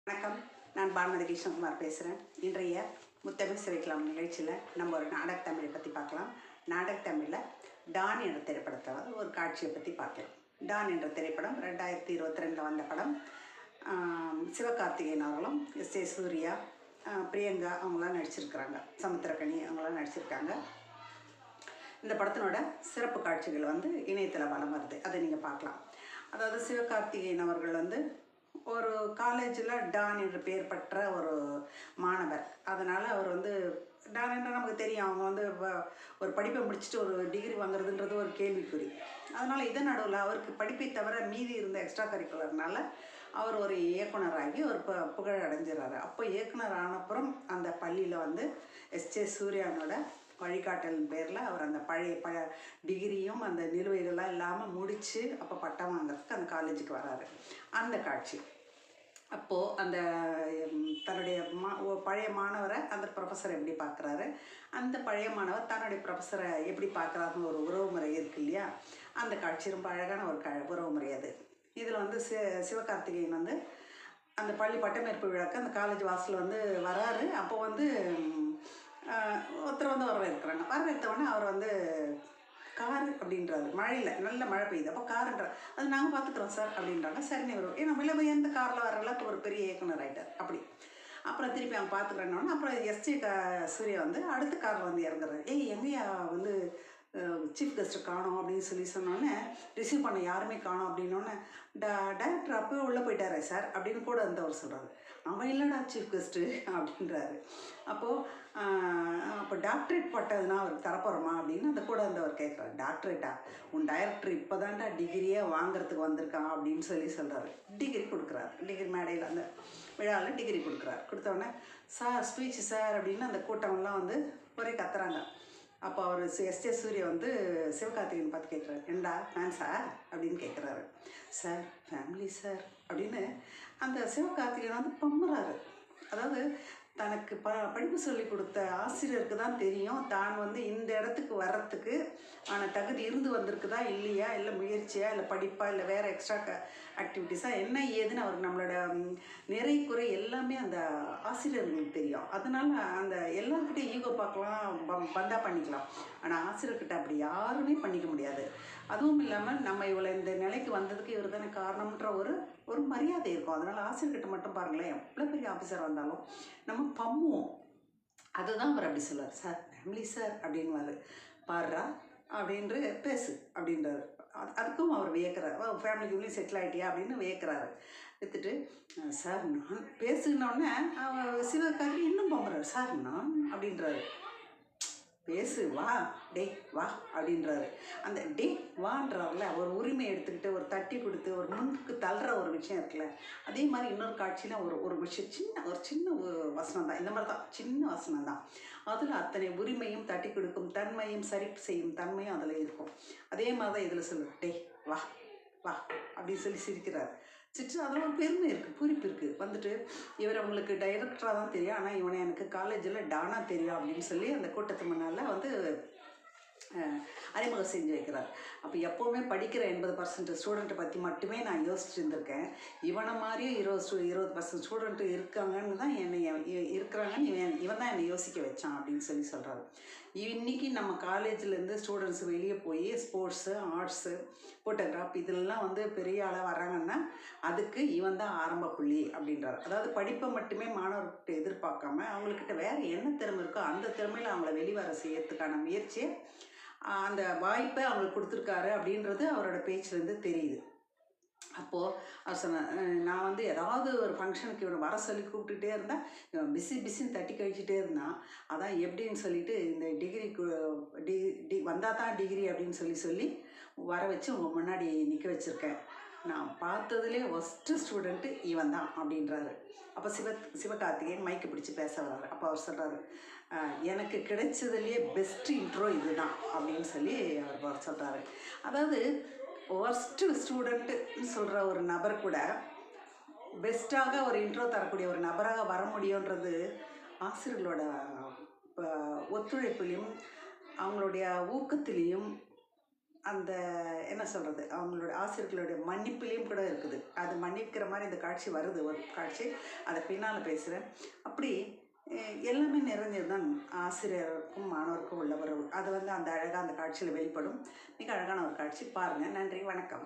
வணக்கம். நான் பானுமதி கிருஷ்ணகுமார் பேசுகிறேன். இன்றைய முத்தமிழ் சிறைக்கலாம் நிகழ்ச்சியில் நம்ம ஒரு நாடக தமிழை பற்றி பார்க்கலாம். நாடக தமிழில் டான் என்ற திரைப்படத்தை ஒரு காட்சியை பற்றி பார்க்கலாம். டான் என்ற திரைப்படம் 2022 வந்த படம். சிவகார்த்திகேயன் அவர்களும் எஸ்.ஏ. சூர்யா, பிரியங்கா அவங்களாம் நடிச்சிருக்கிறாங்க. சமுத்திரக்கனி அவங்களாம் நடிச்சிருக்காங்க. இந்த படத்தினோட சிறப்பு காட்சிகள் இணையத்தில் வலம் வருது, அதை நீங்கள் பார்க்கலாம். அதாவது சிவகார்த்திகேயன் அவர்கள் ஒரு காலேஜில் டான் என்று பெயர் பெற்ற ஒரு மாணவர். அதனால் அவர் டான் என்று நமக்கு தெரியும். அவங்க ஒரு படிப்பை முடிச்சுட்டு ஒரு டிகிரி வாங்குறதுன்றது ஒரு கேள்விக்குறி. அதனால் இதன் நடுவில் அவருக்கு படிப்பை தவிர மீதி இருந்த எக்ஸ்ட்ரா கரிக்குலர்னால அவர் ஒரு இயக்குனராகி ஒரு புகழ் அடைஞ்சிடறாரு. அப்போ இயக்குனர் ஆனப்புறம் அந்த பள்ளியில் எஸ்.ஏ. சூர்யானோட வழிகாட்டலின் பேரில் அவர் அந்த பழைய டிகிரியும் அந்த நிலுவைகள்லாம் இல்லாமல் முடித்து அப்போ பட்டம் வாங்கிறதுக்கு அந்த காலேஜுக்கு வராரு. அந்த காட்சி அப்போது அந்த தன்னுடைய பழைய மாணவரை அந்த ப்ரொஃபஸர் எப்படி பார்க்குறாரு, அந்த பழைய மாணவர் தன்னுடைய ப்ரொஃபஸரை எப்படி பார்க்குறாருன்னு ஒரு உறவு முறை இருக்கு இல்லையா? அந்த காட்சி ரொம்ப அழகான ஒரு உறவு முறை அது. இதில் சிவகார்த்திகேயன் அந்த பள்ளி பட்டமேற்பு விழாக்கு அந்த காலேஜ் வாசல் வராரு. அப்போ ஒருத்தர் வரவேற்கிறாங்க. வரவேற்றவொடனே அவர் காரு அப்படின்றாரு. மழையில் நல்ல மழை பெய்யுது. அப்போ காருன்றார். அது நாங்கள் பார்த்துக்குறோம் சார் அப்படின்றாங்க. சரின்னு வரும். ஏன்னா விலை உயர்ந்த காரில் வர அளவுக்கு ஒரு பெரிய இயக்குனர் ஆகிட்டார். அப்படி அப்புறம் திருப்பி அவங்க பார்த்துக்குறேன்னொன்னே அப்புறம் எஸ்.ஏ. சூர்யா அடுத்த காரில் இறங்குறாரு. எங்கேயா சீஃப் கெஸ்ட்டு காணோம் அப்படின்னு சொன்னோன்னே ரிசீவ் பண்ண யாருமே காணோம் அப்படின்னோடனே டைரக்டர் அப்போவே உள்ளே போயிட்டாரே சார் அப்படின்னு கூட அவர் சொல்கிறாரு. அவன் இல்லைடா சீஃப் கெஸ்ட்டு அப்படின்றாரு. அப்போ டாக்டரேட் பட்டதுன்னா அவருக்கு தரப்போகிறோமா அப்படின்னு அந்த கூட அவர் கேட்குறாரு. டாக்டரேட்டா? உன் டைரக்டர் இப்போ தான்டா டிகிரியே வாங்குறதுக்கு வந்திருக்கான் அப்படின்னு சொல்கிறாரு. டிகிரி கொடுக்குறாரு. டிகிரி மேடையில் அந்த விழாவில் டிகிரி கொடுக்குறாரு. கொடுத்தோடனே சார் ஸ்பீச் சார் அப்படின்னு அந்த கூட்டம்லாம் ஒரே கத்துறாங்க. அப்போ அவர் எஸ்.ஏ. சூர்யா சிவகார்த்திகேயன் பார்த்து கேட்குறாரு, ஏண்டா ஃபேன் சார் அப்படின்னு கேட்குறாரு. சார் ஃபேமிலி சார் அப்படின்னு அந்த சிவகார்த்திகேயன் பம்புறாரு. அதாவது தனக்கு படிப்பு சொல்லி கொடுத்த ஆசிரியருக்கு தான் தெரியும் தான் இந்த இடத்துக்கு வர்றதுக்கு தகுதி இருந்து வந்திருக்குதா இல்லையா, இல்லை முயற்சியா, இல்லை படிப்பா, இல்லை வேறு எக்ஸ்ட்ரா ஆக்டிவிட்டீஸாக என்ன ஏதுன்னு அவருக்கு நம்மளோட நிறை குறை எல்லாமே அந்த ஆசிரியர்களுக்கு தெரியும். அதனால் அந்த எல்லாருக்கிட்டையும் ஈகோ பார்க்கலாம், பந்தா பண்ணிக்கலாம். ஆனால் ஆசிரியர்கிட்ட அப்படி யாருமே பண்ணிக்க முடியாது. அதுவும் இல்லாமல் நம்ம இவ்வளோ இந்த நிலைக்கு வந்ததுக்கு இவர் தானே காரணம்ன்ற ஒரு மரியாதை இருக்கும். அதனால் ஆசிரியர்கிட்ட மட்டும் பாருங்களேன், எவ்வளோ பெரிய ஆஃபீஸர் வந்தாலும் நம்ம பம்முவோம். அதுதான் அவர் அப்படி சொல்லுவார். சார் ஃபேமிலி சார் அப்படின்வார். பாடுறா அப்படின்று பேசு அப்படின்றாரு. அதுக்கும் அவர் வியக்கிறார். ஃபேமிலிக்குள்ளேயும் செட்டில் ஆகிட்டியா அப்படின்னு வியக்கிறாரு. எடுத்துட்டு சார் நான் பேசுனோடனே சிவகார்த்தி இன்னும் பம்புறாரு. சார் நான் அப்படின்றாரு. பேசு வா டே வா அப்படின்றாரு. அந்த டே வான்றாருல ஒரு உரிமை எடுத்துக்கிட்டு ஒரு தட்டி கொடுத்து ஒரு முன்னுக்கு தள்ளுற ஒரு விஷயம் இருக்குல்ல, அதே மாதிரி இன்னொரு காட்சியில் ஒரு விஷயம் சின்ன வசனம் தான். இந்த மாதிரி தான் சின்ன வசனம் தான். அதில் அத்தனை உரிமையும் தட்டி கொடுக்கும் தன்மையும் சரி செய்யும் தன்மையும் அதில் இருக்கும். அதே மாதிரி தான் இதில் சொல்லு, டே வா வா அப்படின்னு சிரிக்கிறார். அதில் ஒரு பெருமை இருக்குது, பூரிப்பு இருக்குது. இவர் அவங்களுக்கு டைரக்டராக தான் தெரியும், ஆனால் இவனை எனக்கு காலேஜில் டானாக தெரியும் அப்படின்னு அந்த கூட்டத்து முன்னால் அறிமுகம் செஞ்சு வைக்கிறார். அப்போ எப்போவுமே படிக்கிற 80% ஸ்டூடெண்ட்டை பற்றி மட்டுமே நான் யோசிச்சுட்டு இருந்திருக்கேன். இவனை மாதிரியும் 20% ஸ்டூடெண்ட்டு இருக்காங்கன்னு தான் இருக்கிறாங்கன்னு இவன் தான் என்னை யோசிக்க வச்சான் அப்படின்னு சொல்கிறாரு. இன்றைக்கி நம்ம காலேஜிலேருந்து ஸ்டூடெண்ட்ஸ் வெளியே போய் ஸ்போர்ட்ஸு, ஆர்ட்ஸு, ஃபோட்டோகிராஃப் இதெல்லாம் பெரிய ஆளாக வராங்கன்னா அதுக்கு இவன் தான் ஆரம்ப புள்ளி அப்படின்றார். அதாவது படிப்பை மட்டுமே மாணவர்கிட்ட எதிர்பார்க்காம அவங்கக்கிட்ட வேறு என்ன திறமை இருக்கோ அந்த திறமையில் அவங்கள வெளிவர செய்யறதுக்கான முயற்சியை அந்த வாய்ப்பை அவங்களுக்கு கொடுத்துருக்காரு அப்படின்றது அவரோட பேச்சிலேருந்து தெரியுது. அப்போது அவர் சொன்ன, நான் ஏதாவது ஒரு ஃபங்க்ஷனுக்கு இவனை வர சொல்லி கூப்பிட்டுட்டே இருந்தால் இவன் பிஸின்னு தட்டி கழிச்சிட்டே இருந்தான். அதான் எப்படின்னு சொல்லிட்டு இந்த டிகிரி வந்தால் தான் டிகிரி அப்படின்னு சொல்லி வர வச்சு உங்கள் முன்னாடி நிற்க வச்சுருக்கேன். நான் பார்த்ததுலே ஒஸ்ட்டு ஸ்டூடெண்ட்டு இவன் தான் அப்படின்றாரு. அப்போ சிவகார்த்திகேயன் மைக்கை பிடிச்சி பேச வர்றாரு. அப்போ அவர் சொல்கிறாரு, எனக்கு கிடைச்சதுலேயே பெஸ்ட்டு இன்ட்ரோ இது தான் அப்படின்னு அவர் சொல்கிறாரு. அதாவது ஒர்ஸ்ட்டு ஸ்டூடெண்ட்டுன்னு சொல்கிற ஒரு நபர் கூட பெஸ்ட்டாக ஒரு இன்ட்ரோ தரக்கூடிய ஒரு நபராக வர முடியுன்றது ஆசிரியர்களோட ஒத்துழைப்புலையும் அவங்களுடைய ஊக்கத்திலையும் அந்த என்ன சொல்கிறது, அவங்களோட ஆசிரியர்களுடைய மன்னிப்புலேயும் கூட இருக்குது. அது மன்னிக்கிற மாதிரி இந்த காட்சி வருது, ஒரு காட்சி, அதை பின்னால் பேசுகிறேன். அப்படி எல்லாமே நிறைஞ்சது தான் ஆசிரியருக்கும் மாணவருக்கும் உள்ள உறவு. அது வந்து அந்த அழகாக அந்த காட்சியில் வெளிப்படும். மிக அழகான ஒரு காட்சி. பாருங்கள். நன்றி, வணக்கம்.